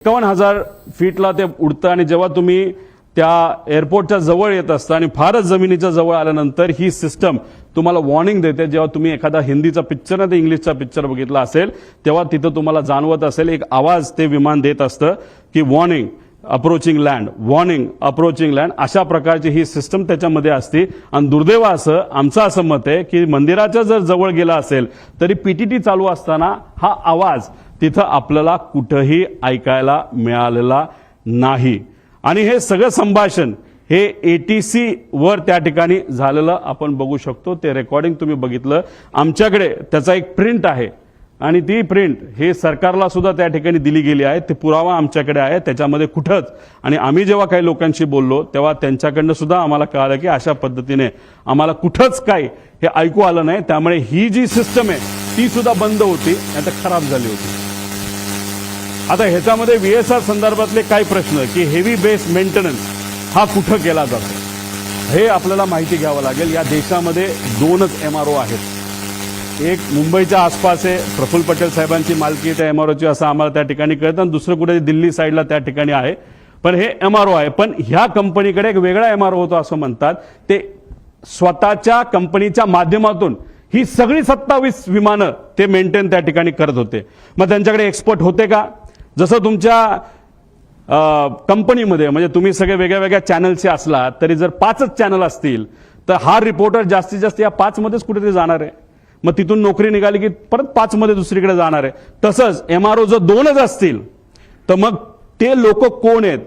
51,000 फीटला ते उडतं आणि जेव्हा तुम्ही त्या एअरपोर्टच्या जवळ येत असता आणि फारच जमिनीच्या जवळ आल्यानंतर ही सिस्टम तुम्हाला वॉर्निंग देते. जेव्हा तुम्ही एखादा हिंदीचा पिक्चर ना ते इंग्लिशचा पिक्चर बघितला असेल तेव्हा तिथं तुम्हाला जाणवत असेल एक आवाज ते विमान देत असतं की warning approaching land, warning approaching land. अशा प्रकारची ही सिस्टम त्याच्यामध्ये असते. आणि दुर्दैव असं आमचं असं मत आहे की मंदिराच्या जर जवळ गेला असेल तरी पीटीटी चालू असताना हा आवाज तिथं आपल्याला कुठंही ऐकायला मिळालेला नाही. आणि हे सगळं संभाषण हे एटीसी वर त्या ठिकाणी झालेलं आपण बघू शकतो. ते रेकॉर्डिंग तुम्ही बघितलं. आमच्याकडे त्याचा एक प्रिंट आहे आणि ती प्रिंट हे सरकारला सुद्धा त्या ठिकाणी दिली गेली आहे. ते पुरावा आमच्याकडे आहे. त्याच्यामध्ये कुठंच आणि आम्ही जेव्हा काही लोकांशी बोललो तेव्हा त्यांच्याकडनं सुद्धा आम्हाला कळालं की अशा पद्धतीने आम्हाला कुठंच काही हे ऐकू आलं नाही. त्यामुळे ही जी सिस्टम आहे ती सुद्धा बंद होती, आता खराब झाली होती. आता ह्याच्यामध्ये व्हीएसआर संदर्भातले काय प्रश्न की हेवी बेस मेंटेनन्स हा कुठं केला जातो हे आपल्याला माहिती घ्यावं लागेल. या देशामध्ये 2च एमआरओ आहेत. एक मुंबईच्या आसपास आहे, प्रफुल्ल पटेल साहेबांची मालकी त्या एमआरओची असं आम्हाला त्या ठिकाणी कळतं. आणि दुसरं कुठे दिल्ली साईडला त्या ठिकाणी आहे. पण हे एमआरओ आहे. पण ह्या कंपनीकडे एक वेगळा एमआरओ होतो असं म्हणतात. ते स्वतःच्या कंपनीच्या माध्यमातून ही सगळी 27 विमानं ते मेंटेन त्या ठिकाणी करत होते. मग त्यांच्याकडे एक्सपर्ट होते का? जसं तुमच्या कंपनीमध्ये म्हणजे तुम्ही सगळे वेगळ्या वेगळ्या चॅनलचे असला तरी जर 5च चॅनल असतील तर हा रिपोर्टर जास्तीत जास्त या 5 मध्येच कुठेतरी जाणार आहे. मग तिथून नोकरी निघाली की परत 5 मध्ये दुसरीकडे जाणार आहे. तसंच एमआरओ जर 2च असतील तर मग ते लोक कोण आहेत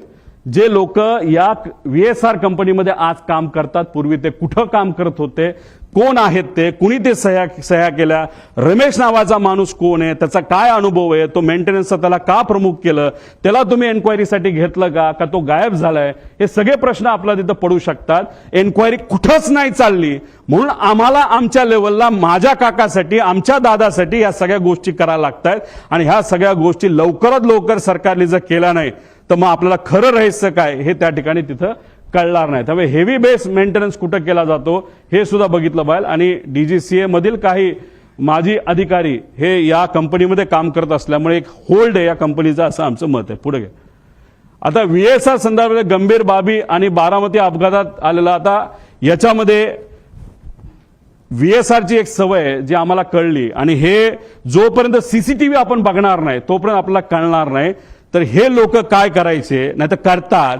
जे लोक या व्हीएसआर कंपनीमध्ये आज काम करतात? पूर्वी ते कुठं काम करत होते? कोण आहेत ते? कुणी ते सह्या केल्या? रमेश नावाचा माणूस कोण आहे? त्याचा काय अनुभव आहे? तो मेंटेनन्सचा त्याला का प्रमुख केलं? त्याला तुम्ही एन्क्वायरीसाठी घेतलं का तो गायब झालाय? हे सगळे प्रश्न आपल्याला तिथं पडू शकतात. एन्क्वायरी कुठंच नाही चालली म्हणून आम्हाला आमच्या लेवलला माझ्या काकासाठी आमच्या दादासाठी या सगळ्या गोष्टी करायला लागतात. आणि ह्या सगळ्या गोष्टी लवकरात लवकर सरकारने जर केल्या नाही तर मग आपल्याला खरं रहस्य काय हे त्या ठिकाणी तिथं कळणार नाही. त्यामुळे हेवी बेस मेंटेनन्स कुठं केला जातो हे सुद्धा बघितलं पाहिजे. आणि डीजीसीए मधील काही माजी अधिकारी हे या कंपनीमध्ये काम करत असल्यामुळे एक होल्ड आहे या कंपनीचा असं आमचं मत आहे. पुढे आता व्हीएसआर संदर्भात गंभीर बाबी आणि बारामती अपघातात आलेला. आता याच्यामध्ये व्हीएसआरची एक सवय जी आम्हाला कळली आणि हे जोपर्यंत सीसीटीव्ही आपण बघणार नाही तोपर्यंत आपल्याला कळणार नाही. तर हे लोक काय करायचे नाही तर करतात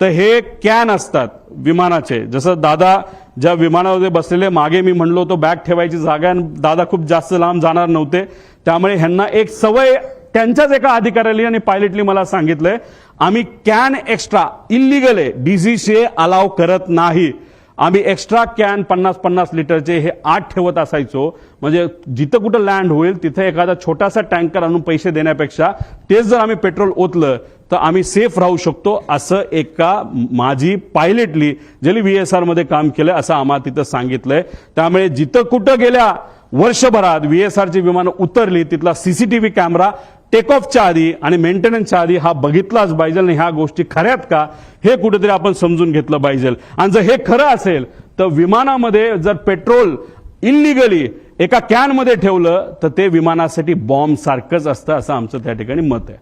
तर हे कॅन असतात विमानाचे. जसं दादा ज्या विमानामध्ये बसलेले मागे मी म्हणलो तो बॅग ठेवायची जागा आणि दादा खूप जास्त लांब जाणार नव्हते. त्यामुळे ह्यांना एक सवय त्यांच्याच एका अधिकाऱ्याने आणि पायलटली मला सांगितलंय आम्ही कॅन एक्स्ट्रा इल्लीगल आहे डीजीसीए अलाव करत नाही. आम्ही एक्स्ट्रा कॅन 50-50 लिटरचे हे 8 ठेवत असायचो. म्हणजे जिथं कुठं लँड होईल तिथे एखादा छोटासा टँकर आणून पैसे देण्यापेक्षा तेच जर आम्ही पेट्रोल ओतलं तर आम्ही सेफ राहू शकतो असं एका माझी पायलटली ज्यांनी व्हीएसआर मध्ये काम केलं असं आम्हाला तिथं सांगितलंय. त्यामुळे जिथं कुठं गेल्या वर्षभरात व्हीएसआरची विमानं उतरली तिथला सीसीटीव्ही कॅमेरा टेक ऑफच्या आधी आणि मेंटेनन्सच्या आधी हा बघितलाच पाहिजे. आणि ह्या गोष्टी खऱ्यात का हे कुठेतरी आपण समजून घेतलं पाहिजे. आणि जर हे खरं असेल तर विमानामध्ये जर पेट्रोल इल्लीगली एका कॅनमध्ये ठेवलं तर ते विमानासाठी बॉम्ब सारखंच असतं असं आमचं त्या ठिकाणी मत आहे.